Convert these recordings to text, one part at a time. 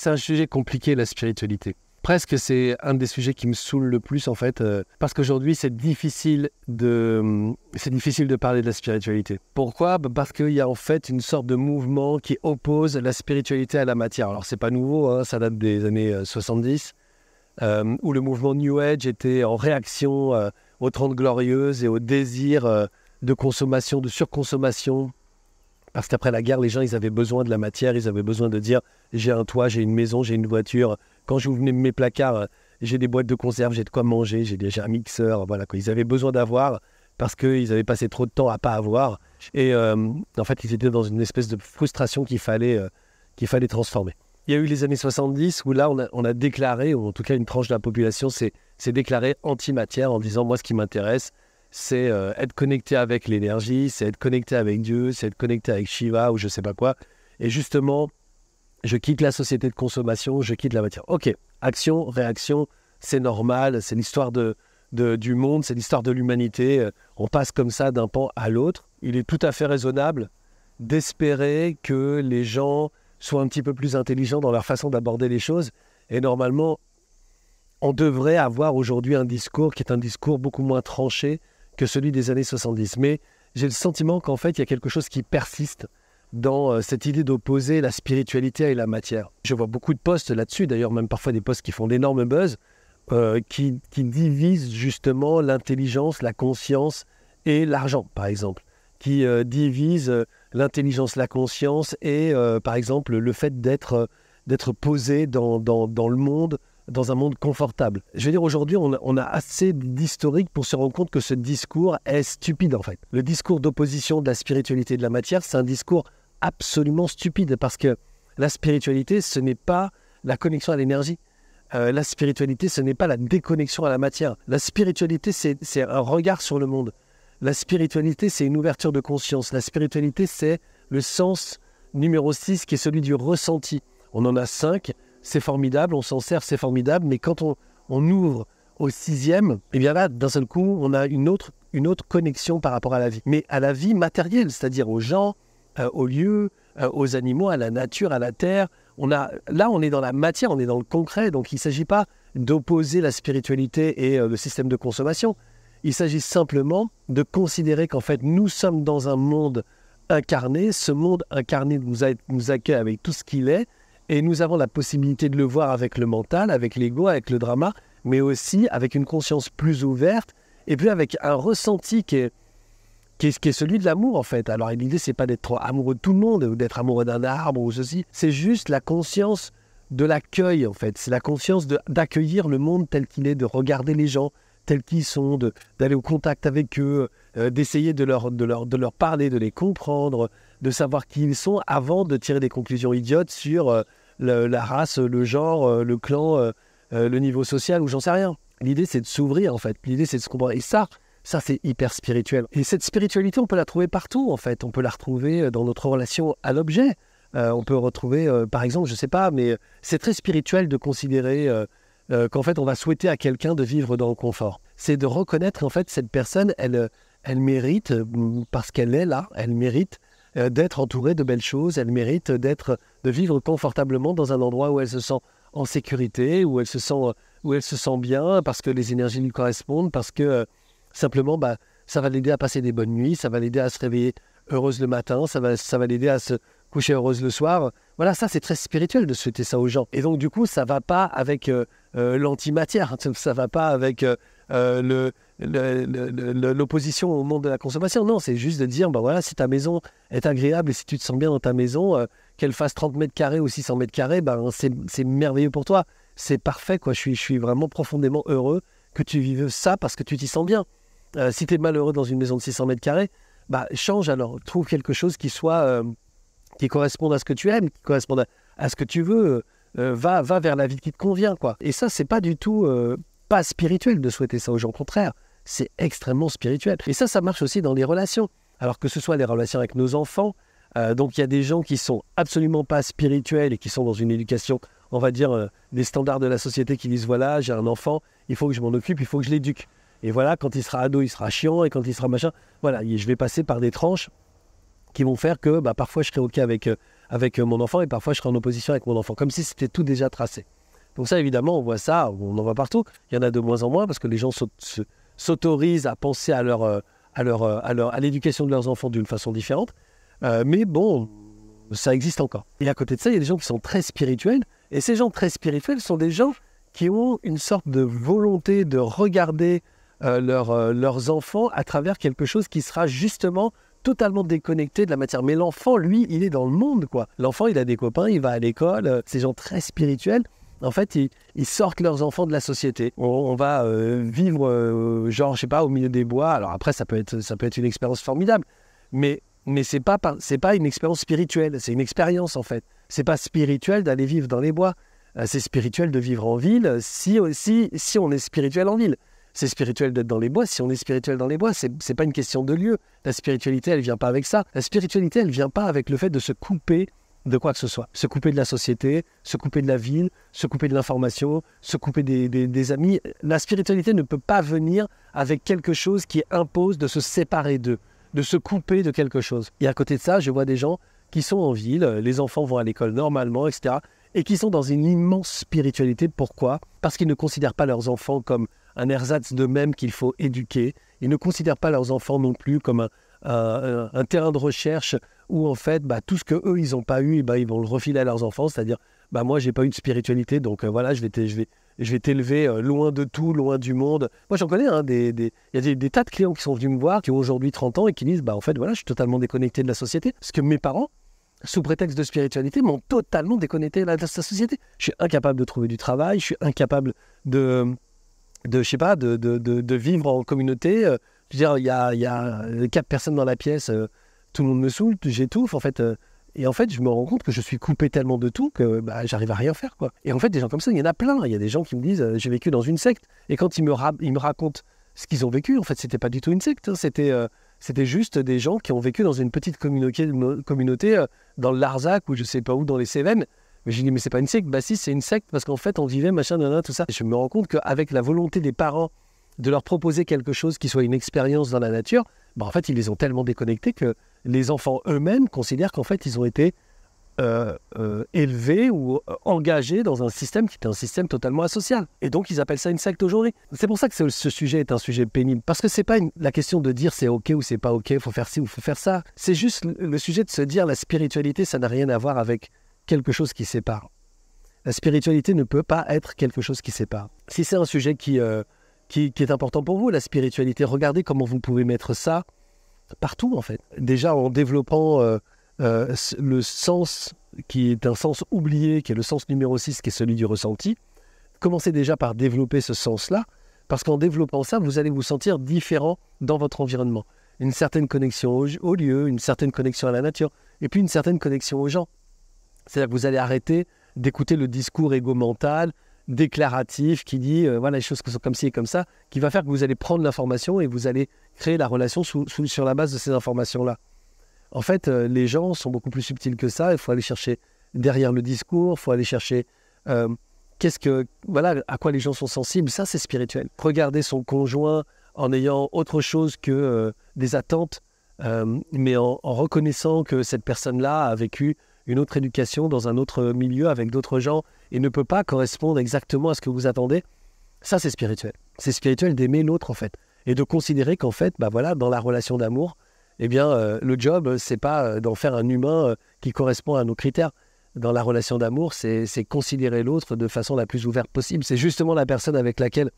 C'est un sujet compliqué, la spiritualité. Presque, c'est un des sujets qui me saoule le plus, en fait, parce qu'aujourd'hui, c'est difficile de parler de la spiritualité. Pourquoi ? Parce qu'il y a en fait une sorte de mouvement qui oppose la spiritualité à la matière. Alors, c'est pas nouveau, hein, ça date des années 70, où le mouvement New Age était en réaction aux 30 Glorieuses et au désir de consommation, de surconsommation. Parce qu'après la guerre, les gens, ils avaient besoin de la matière, ils avaient besoin de dire « j'ai un toit, j'ai une maison, j'ai une voiture ». Quand j'ouvre mes placards, j'ai des boîtes de conserve, j'ai de quoi manger, j'ai déjà un mixeur. Voilà, quoi. Ils avaient besoin d'avoir parce qu'ils avaient passé trop de temps à ne pas avoir. Et en fait, ils étaient dans une espèce de frustration qu'il fallait transformer. Il y a eu les années 70 où là, on a déclaré, ou en tout cas une tranche de la population s'est déclarée anti-matière en disant « moi, ce qui m'intéresse, c'est être connecté avec l'énergie, c'est être connecté avec Dieu, c'est être connecté avec Shiva ou je ne sais pas quoi. » Et justement, je quitte la société de consommation, je quitte la matière. Ok, action, réaction, c'est normal, c'est l'histoire du monde, c'est l'histoire de l'humanité. On passe comme ça d'un pan à l'autre. Il est tout à fait raisonnable d'espérer que les gens soient un petit peu plus intelligents dans leur façon d'aborder les choses. Et normalement, on devrait avoir aujourd'hui un discours qui est un discours beaucoup moins tranché que celui des années 70. Mais j'ai le sentiment qu'en fait, il y a quelque chose qui persiste dans cette idée d'opposer la spiritualité à la matière. Je vois beaucoup de posts là-dessus, d'ailleurs même parfois des posts qui font d'énormes buzz, qui divisent justement l'intelligence, la conscience et l'argent, par exemple. Qui divisent l'intelligence, la conscience et, par exemple, le fait d'être posé dans le monde, dans un monde confortable. Je veux dire, aujourd'hui, on a assez d'historique pour se rendre compte que ce discours est stupide, en fait. Le discours d'opposition de la spiritualité et de la matière, c'est un discours absolument stupide, parce que la spiritualité, ce n'est pas la connexion à l'énergie. La spiritualité, ce n'est pas la déconnexion à la matière. La spiritualité, c'est un regard sur le monde. La spiritualité, c'est une ouverture de conscience. La spiritualité, c'est le sens numéro 6, qui est celui du ressenti. On en a 5. C'est formidable, on s'en sert, c'est formidable, mais quand on ouvre au 6e, et bien là, d'un seul coup, on a une autre connexion par rapport à la vie. Mais à la vie matérielle, c'est-à-dire aux gens, aux lieux, aux animaux, à la nature, à la terre. Là, on est dans la matière, on est dans le concret, donc il ne s'agit pas d'opposer la spiritualité et le système de consommation. Il s'agit simplement de considérer qu'en fait, nous sommes dans un monde incarné. Ce monde incarné nous accueille avec tout ce qu'il est, et nous avons la possibilité de le voir avec le mental, avec l'ego, avec le drama, mais aussi avec une conscience plus ouverte, et puis avec un ressenti qui est celui de l'amour, en fait. Alors l'idée, c'est pas d'être amoureux de tout le monde, ou d'être amoureux d'un arbre ou ceci. C'est juste la conscience de l'accueil, en fait. C'est la conscience d'accueillir le monde tel qu'il est, de regarder les gens tels qu'ils sont, d'aller au contact avec eux, d'essayer de leur parler, de les comprendre, de savoir qui ils sont avant de tirer des conclusions idiotes sur la race, le genre, le clan, le niveau social ou j'en sais rien. L'idée, c'est de s'ouvrir, en fait. L'idée, c'est de se comprendre. Et ça, c'est hyper spirituel. Et cette spiritualité, on peut la trouver partout, en fait. On peut la retrouver dans notre relation à l'objet. On peut retrouver, par exemple, je sais pas, mais c'est très spirituel de considérer qu'en fait, on va souhaiter à quelqu'un de vivre dans le confort. C'est de reconnaître qu'en fait, cette personne, elle mérite, parce qu'elle est là, elle mérite d'être entourée de belles choses, elle mérite de vivre confortablement dans un endroit où elle se sent en sécurité, où elle se sent bien, parce que les énergies lui correspondent, parce que simplement, ça va l'aider à passer des bonnes nuits, ça va l'aider à se réveiller heureuse le matin, ça va l'aider à se coucher heureuse le soir. Voilà, ça, c'est très spirituel de souhaiter ça aux gens. Et donc, du coup, ça ne va pas avec l'antimatière, ça ne va pas avec l'opposition au monde de la consommation. Non, c'est juste de dire, voilà, si ta maison est agréable et si tu te sens bien dans ta maison, qu'elle fasse 30 mètres carrés ou 600 mètres carrés, c'est merveilleux pour toi. C'est parfait, quoi. Je suis vraiment profondément heureux que tu vives ça parce que tu t'y sens bien. Si tu es malheureux dans une maison de 600 mètres carrés, change alors. Trouve quelque chose qui corresponde à ce que tu aimes, qui corresponde à ce que tu veux. Va vers la vie qui te convient, quoi. Et ça, c'est pas du tout pas spirituel de souhaiter ça aux gens. Au contraire, c'est extrêmement spirituel. Et ça marche aussi dans les relations. Alors que ce soit les relations avec nos enfants, donc il y a des gens qui sont absolument pas spirituels et qui sont dans une éducation, on va dire, des standards de la société qui disent, voilà, j'ai un enfant, il faut que je m'en occupe, il faut que je l'éduque. Et voilà, quand il sera ado, il sera chiant, et quand il sera machin, voilà, je vais passer par des tranches qui vont faire que parfois je serai OK avec avec mon enfant et parfois je serai en opposition avec mon enfant, comme si c'était tout déjà tracé. Donc ça, évidemment, on voit ça, on en voit partout. Il y en a de moins en moins parce que les gens s'autorisent à penser à l'éducation de leurs enfants d'une façon différente. Mais bon, ça existe encore. Et à côté de ça, il y a des gens qui sont très spirituels. Et ces gens très spirituels sont des gens qui ont une sorte de volonté de regarder leurs enfants à travers quelque chose qui sera justement totalement déconnecté de la matière. Mais l'enfant, lui, il est dans le monde, quoi. L'enfant, il a des copains, il va à l'école. Ces gens très spirituels, en fait, ils sortent leurs enfants de la société. On va vivre, genre, je sais pas, au milieu des bois. Alors après, ça peut être une expérience formidable. Mais c'est pas une expérience spirituelle. C'est une expérience, en fait. C'est pas spirituel d'aller vivre dans les bois. C'est spirituel de vivre en ville si on est spirituel en ville. C'est spirituel d'être dans les bois. Si on est spirituel dans les bois, c'est pas une question de lieu. La spiritualité, elle vient pas avec ça. La spiritualité, elle vient pas avec le fait de se couper de quoi que ce soit. Se couper de la société, se couper de la ville, se couper de l'information, se couper des amis. La spiritualité ne peut pas venir avec quelque chose qui impose de se séparer d'eux, de se couper de quelque chose. Et à côté de ça, je vois des gens qui sont en ville, les enfants vont à l'école normalement, etc., et qui sont dans une immense spiritualité. Pourquoi ? Parce qu'ils ne considèrent pas leurs enfants comme un ersatz d'eux-mêmes qu'il faut éduquer. Ils ne considèrent pas leurs enfants non plus comme un terrain de recherche où en fait tout ce qu'eux ils n'ont pas eu, ils vont le refiler à leurs enfants, c'est-à-dire moi j'ai pas eu de spiritualité, donc voilà, je vais t'élever loin de tout, loin du monde. Moi j'en connais, il y a des tas de clients qui sont venus me voir, qui ont aujourd'hui 30 ans et qui disent en fait voilà, je suis totalement déconnecté de la société, parce que mes parents, sous prétexte de spiritualité, m'ont totalement déconnecté de la société. Je suis incapable de trouver du travail, je suis incapable de vivre en communauté. Je veux dire, il y a 4 personnes dans la pièce, tout le monde me saoule, j'étouffe, en fait. Et en fait, je me rends compte que je suis coupé tellement de tout que j'arrive à rien faire, quoi. Et en fait, des gens comme ça, il y en a plein. Il y a des gens qui me disent, j'ai vécu dans une secte. Et quand ils me racontent ce qu'ils ont vécu, en fait, c'était pas du tout une secte. C'était juste des gens qui ont vécu dans une petite communauté dans le Larzac ou je sais pas où, dans les Cévennes. Mais j'ai dit, mais c'est pas une secte. Si, c'est une secte parce qu'en fait, on vivait, machin, tout ça. Et je me rends compte qu'avec la volonté des parents de leur proposer quelque chose qui soit une expérience dans la nature, en fait, ils les ont tellement déconnectés que les enfants eux-mêmes considèrent qu'en fait, ils ont été élevés ou engagés dans un système qui était un système totalement asocial. Et donc, ils appellent ça une secte aujourd'hui. C'est pour ça que ce sujet est un sujet pénible. Parce que c'est pas la question de dire c'est OK ou c'est pas OK, il faut faire ci ou il faut faire ça. C'est juste le sujet de se dire la spiritualité, ça n'a rien à voir avec quelque chose qui sépare. La spiritualité ne peut pas être quelque chose qui sépare. Si c'est un sujet qui est important pour vous, la spiritualité, regardez comment vous pouvez mettre ça partout, en fait. Déjà, en développant le sens qui est un sens oublié, qui est le sens numéro 6, qui est celui du ressenti. Commencez déjà par développer ce sens-là, parce qu'en développant ça, vous allez vous sentir différent dans votre environnement. Une certaine connexion au lieu, une certaine connexion à la nature, et puis une certaine connexion aux gens. C'est-à-dire que vous allez arrêter d'écouter le discours égo-mental, déclaratif, qui dit voilà, les choses sont comme ci et comme ça, qui va faire que vous allez prendre l'information et vous allez créer la relation sur la base de ces informations-là. En fait, les gens sont beaucoup plus subtils que ça. Il faut aller chercher derrière le discours, il faut aller chercher à quoi les gens sont sensibles. Ça, c'est spirituel. Regarder son conjoint en ayant autre chose que des attentes, mais en reconnaissant que cette personne-là a vécu une autre éducation dans un autre milieu avec d'autres gens et ne peut pas correspondre exactement à ce que vous attendez. Ça, c'est spirituel. C'est spirituel d'aimer l'autre, en fait. Et de considérer qu'en fait, dans la relation d'amour, le job, c'est pas d'en faire un humain qui correspond à nos critères. Dans la relation d'amour, c'est considérer l'autre de façon la plus ouverte possible. C'est justement la personne avec laquelle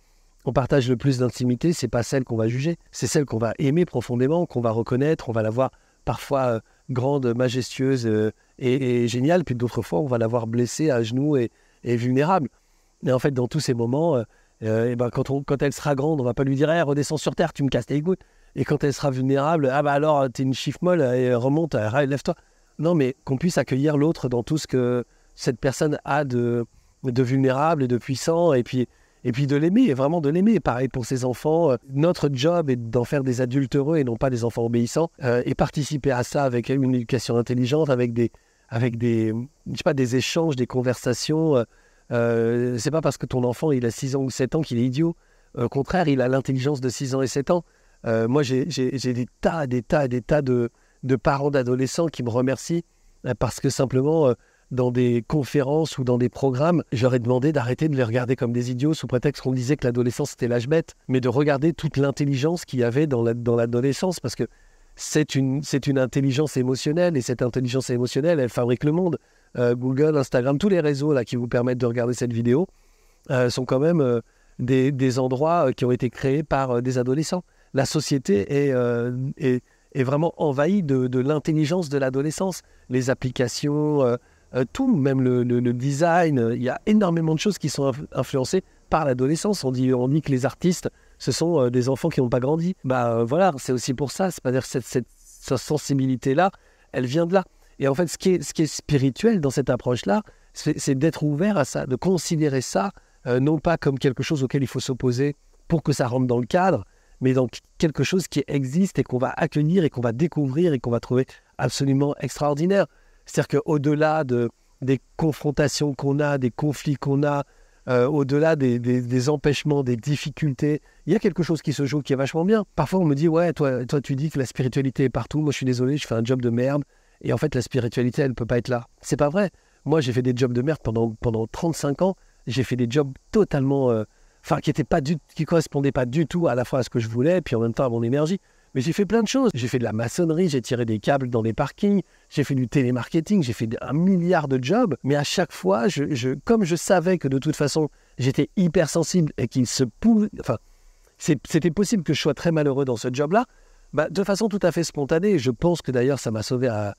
on partage le plus d'intimité, c'est pas celle qu'on va juger. C'est celle qu'on va aimer profondément, qu'on va reconnaître, on va la voir parfois grande, majestueuse et géniale, puis d'autres fois, on va la voir blessée, à genoux et vulnérable. Et en fait, dans tous ces moments, quand elle sera grande, on va pas lui dire hey, « redescends sur terre, tu me casses les gouttes ». Et quand elle sera vulnérable, alors t'es une chiffre molle, et remonte, lève-toi. Non, mais qu'on puisse accueillir l'autre dans tout ce que cette personne a de vulnérable et de puissant, et puis de l'aimer, vraiment de l'aimer. Pareil pour ses enfants, notre job est d'en faire des adultes heureux et non pas des enfants obéissants, et participer à ça avec une éducation intelligente, avec des échanges, des conversations. C'est pas parce que ton enfant il a 6 ans ou 7 ans qu'il est idiot. Au contraire, il a l'intelligence de 6 ans et 7 ans. Moi, j'ai des tas de parents d'adolescents qui me remercient parce que simplement, dans des conférences ou dans des programmes, j'aurais demandé d'arrêter de les regarder comme des idiots sous prétexte qu'on disait que l'adolescence c'était l'âge bête, mais de regarder toute l'intelligence qu'il y avait dans l'adolescence, parce que c'est une intelligence émotionnelle, et cette intelligence émotionnelle, elle fabrique le monde. Google, Instagram, tous les réseaux là, qui vous permettent de regarder cette vidéo sont quand même des endroits qui ont été créés par des adolescents. La société est vraiment envahie de l'intelligence de l'adolescence. Les applications, tout, même le design, il y a énormément de choses qui sont influencées par l'adolescence. On dit que les artistes, ce sont des enfants qui n'ont pas grandi. Voilà, c'est aussi pour ça. C'est-à-dire cette sensibilité-là, elle vient de là. Et en fait, ce qui est spirituel dans cette approche-là, c'est d'être ouvert à ça, de considérer ça, non pas comme quelque chose auquel il faut s'opposer pour que ça rentre dans le cadre, mais dans quelque chose qui existe et qu'on va accueillir et qu'on va découvrir et qu'on va trouver absolument extraordinaire. C'est-à-dire qu'au-delà des confrontations qu'on a, des conflits qu'on a, au-delà des empêchements, des difficultés, il y a quelque chose qui se joue qui est vachement bien. Parfois, on me dit « Ouais, toi, tu dis que la spiritualité est partout. Moi, je suis désolé, je fais un job de merde. Et en fait, la spiritualité, elle ne peut pas être là. » C'est pas vrai. Moi, j'ai fait des jobs de merde pendant 35 ans. J'ai fait des jobs totalement... qui correspondaient pas du tout à la fois à ce que je voulais, puis en même temps à mon énergie. Mais j'ai fait plein de choses. J'ai fait de la maçonnerie, j'ai tiré des câbles dans les parkings, j'ai fait du télémarketing, j'ai fait 1 milliard de jobs. Mais à chaque fois, comme je savais que de toute façon, j'étais hypersensible et c'était possible que je sois très malheureux dans ce job-là, de façon tout à fait spontanée, je pense que d'ailleurs ça m'a sauvé à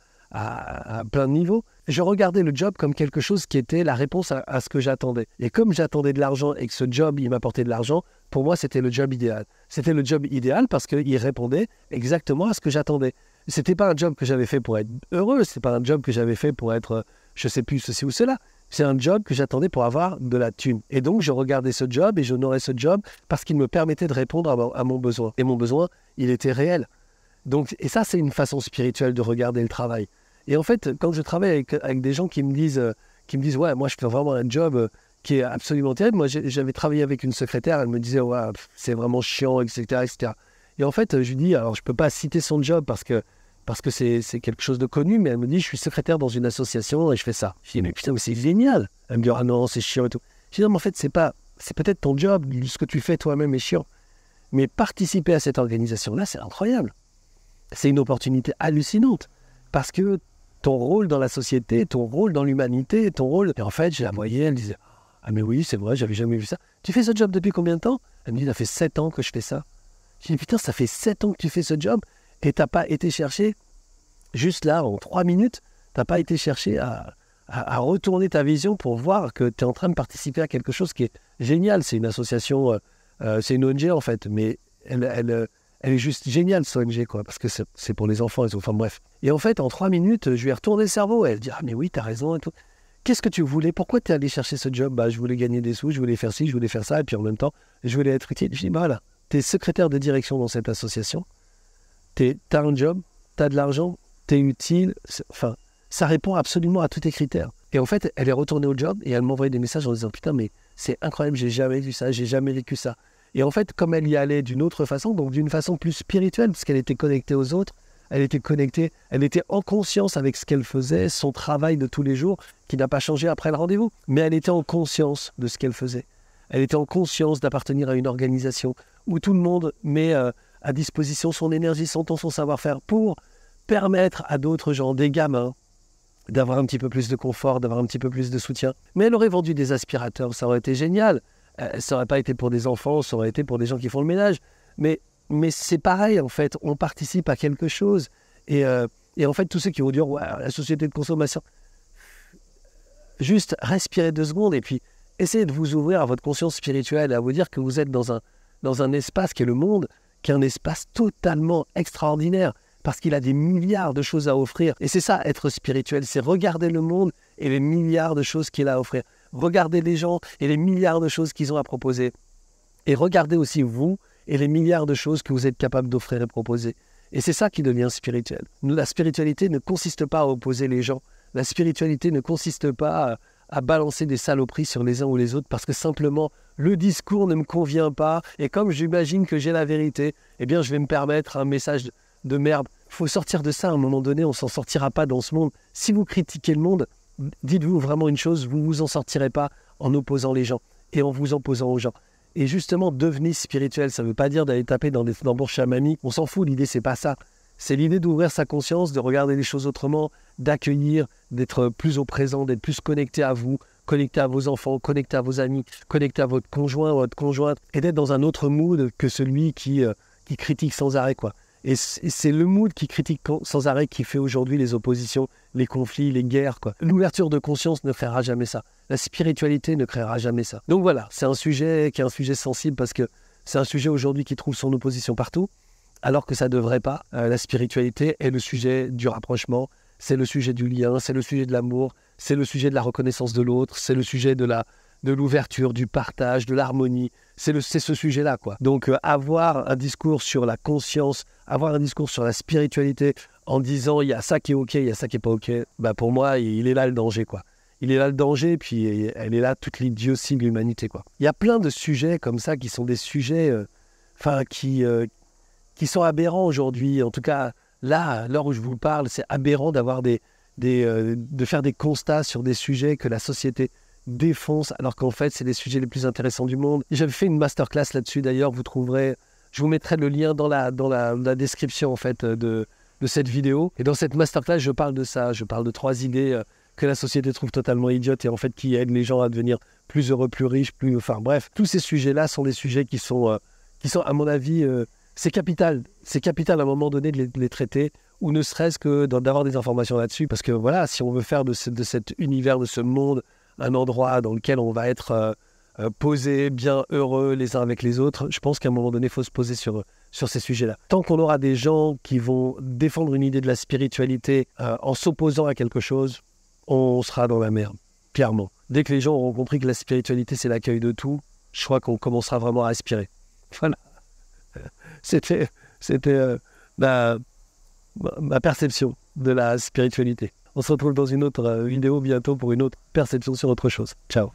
plein de niveaux, je regardais le job comme quelque chose qui était la réponse à ce que j'attendais. Et comme j'attendais de l'argent et que ce job, il m'apportait de l'argent, pour moi, c'était le job idéal. C'était le job idéal parce qu'il répondait exactement à ce que j'attendais. C'était pas un job que j'avais fait pour être heureux, c'est pas un job que j'avais fait pour être, je sais plus, ceci ou cela. C'est un job que j'attendais pour avoir de la thune. Et donc, je regardais ce job et j'honorais ce job parce qu'il me permettait de répondre à mon besoin. Et mon besoin, il était réel. Donc, et ça, c'est une façon spirituelle de regarder le travail. Et en fait, quand je travaille avec des gens qui me disent « Ouais, moi, je fais vraiment un job qui est absolument terrible. » Moi, j'avais travaillé avec une secrétaire, elle me disait « Ouais, c'est vraiment chiant, etc., etc. » Et en fait, je lui dis, alors je ne peux pas citer son job parce que c'est quelque chose de connu, mais elle me dit « Je suis secrétaire dans une association et je fais ça. » Je dis « Mais putain, mais c'est génial !» Elle me dit « Ah non, c'est chiant et tout. » Je dis « Non, mais en fait, c'est peut-être ton job, ce que tu fais toi-même est chiant. Mais participer à cette organisation-là, c'est incroyable. C'est une opportunité hallucinante parce que ton rôle dans la société, ton rôle dans l'humanité, ton rôle... Et en fait, je la voyais, elle disait « Ah mais oui, c'est vrai, j'avais jamais vu ça. Tu fais ce job depuis combien de temps ?» Elle me dit « Ça fait 7 ans que je fais ça. » Je dis « Putain, ça fait 7 ans que tu fais ce job et t'as pas été chercher, juste là, en 3 minutes, t'as pas été chercher à retourner ta vision pour voir que tu es en train de participer à quelque chose qui est génial. » C'est une association, c'est une ONG en fait, mais elle est juste géniale, cette ONG, quoi, parce que c'est pour les enfants et tout. Enfin bref. Et en fait, en 3 minutes, je lui ai retourné le cerveau. Elle dit « Ah mais oui, t'as raison et tout. Qu'est-ce que tu voulais? Pourquoi tu es allé chercher ce job? » Je voulais gagner des sous, je voulais faire ci, je voulais faire ça, et puis en même temps, je voulais être utile. Je dis voilà, tu es secrétaire de direction dans cette association, tu as un job, tu as de l'argent, tu es utile, enfin, ça répond absolument à tous tes critères. Et en fait, elle est retournée au job et elle m'envoyait des messages en disant « Putain, mais c'est incroyable, j'ai jamais vu ça, j'ai jamais vécu ça. » Et en fait, comme elle y allait d'une autre façon, donc d'une façon plus spirituelle, parce qu'elle était connectée aux autres, elle était connectée, elle était en conscience avec ce qu'elle faisait, son travail de tous les jours, qui n'a pas changé après le rendez-vous. Mais elle était en conscience de ce qu'elle faisait. Elle était en conscience d'appartenir à une organisation où tout le monde met à disposition son énergie, son temps, son savoir-faire pour permettre à d'autres gens, des gamins, d'avoir un petit peu plus de confort, d'avoir un petit peu plus de soutien. Mais elle aurait vendu des aspirateurs, ça aurait été génial. Ça n'aurait pas été pour des enfants, ça aurait été pour des gens qui font le ménage. Mais c'est pareil, en fait, on participe à quelque chose. Et en fait, tous ceux qui vont dire « Ouais, la société de consommation », juste respirez 2 secondes et puis essayez de vous ouvrir à votre conscience spirituelle et à vous dire que vous êtes dans un espace qui est le monde, qui est un espace totalement extraordinaire parce qu'il a des milliards de choses à offrir. Et c'est ça, être spirituel, c'est regarder le monde et les milliards de choses qu'il a à offrir. Regardez les gens et les milliards de choses qu'ils ont à proposer. Et regardez aussi vous et les milliards de choses que vous êtes capable d'offrir et proposer. Et c'est ça qui devient spirituel. La spiritualité ne consiste pas à opposer les gens. La spiritualité ne consiste pas à balancer des saloperies sur les uns ou les autres parce que simplement le discours ne me convient pas et comme j'imagine que j'ai la vérité, eh bien je vais me permettre un message de merde faut sortir de ça à un moment donné, on s'en sortira pas dans ce monde. Si vous critiquez le monde, dites-vous vraiment une chose, vous vous en sortirez pas en opposant les gens et en vous opposant aux gens. Et justement, devenez spirituel, ça ne veut pas dire d'aller taper dans des tambours chamaniques, on s'en fout, l'idée c'est pas ça. C'est l'idée d'ouvrir sa conscience, de regarder les choses autrement, d'accueillir, d'être plus au présent, d'être plus connecté à vous, connecté à vos enfants, connecté à vos amis, connecté à votre conjoint, votre conjointe, et d'être dans un autre mood que celui qui critique sans arrêt, quoi. Et c'est le mood qui critique sans arrêt qui fait aujourd'hui les oppositions, les conflits, les guerres, quoi. L'ouverture de conscience ne créera jamais ça. La spiritualité ne créera jamais ça. Donc voilà, c'est un sujet qui est un sujet sensible parce que c'est un sujet aujourd'hui qui trouve son opposition partout, alors que ça ne devrait pas. La spiritualité est le sujet du rapprochement, c'est le sujet du lien, c'est le sujet de l'amour, c'est le sujet de la reconnaissance de l'autre, c'est le sujet de l'ouverture, du partage, de l'harmonie. C'est ce sujet-là, quoi. Donc, avoir un discours sur la conscience, avoir un discours sur la spiritualité en disant il y a ça qui est OK, il y a ça qui n'est pas OK, bah pour moi, il est là le danger, quoi. Il est là le danger, puis elle est là toute l'idiotie de l'humanité, quoi. Il y a plein de sujets comme ça qui sont des sujets qui sont aberrants aujourd'hui. En tout cas, là, à l'heure où je vous parle, c'est aberrant d'avoir de faire des constats sur des sujets que la société défonce, alors qu'en fait, c'est les sujets les plus intéressants du monde. J'avais fait une masterclass là-dessus, d'ailleurs, je vous mettrai le lien dans la description, en fait, de cette vidéo. Et dans cette masterclass, je parle de ça, je parle de 3 idées que la société trouve totalement idiotes et en fait qui aident les gens à devenir plus heureux, plus riches, enfin bref. Tous ces sujets-là sont des sujets qui sont à mon avis, c'est capital. C'est capital à un moment donné de les traiter, ou ne serait-ce que d'avoir des informations là-dessus. Parce que voilà, si on veut faire de cet univers, de ce monde, un endroit dans lequel on va être posé, bien heureux les uns avec les autres, je pense qu'à un moment donné, il faut se poser sur ces sujets-là. Tant qu'on aura des gens qui vont défendre une idée de la spiritualité en s'opposant à quelque chose, on sera dans la merde, clairement. Dès que les gens auront compris que la spiritualité, c'est l'accueil de tout, je crois qu'on commencera vraiment à aspirer. Voilà. C'était ma perception de la spiritualité. On se retrouve dans une autre vidéo bientôt pour une autre perception sur autre chose. Ciao.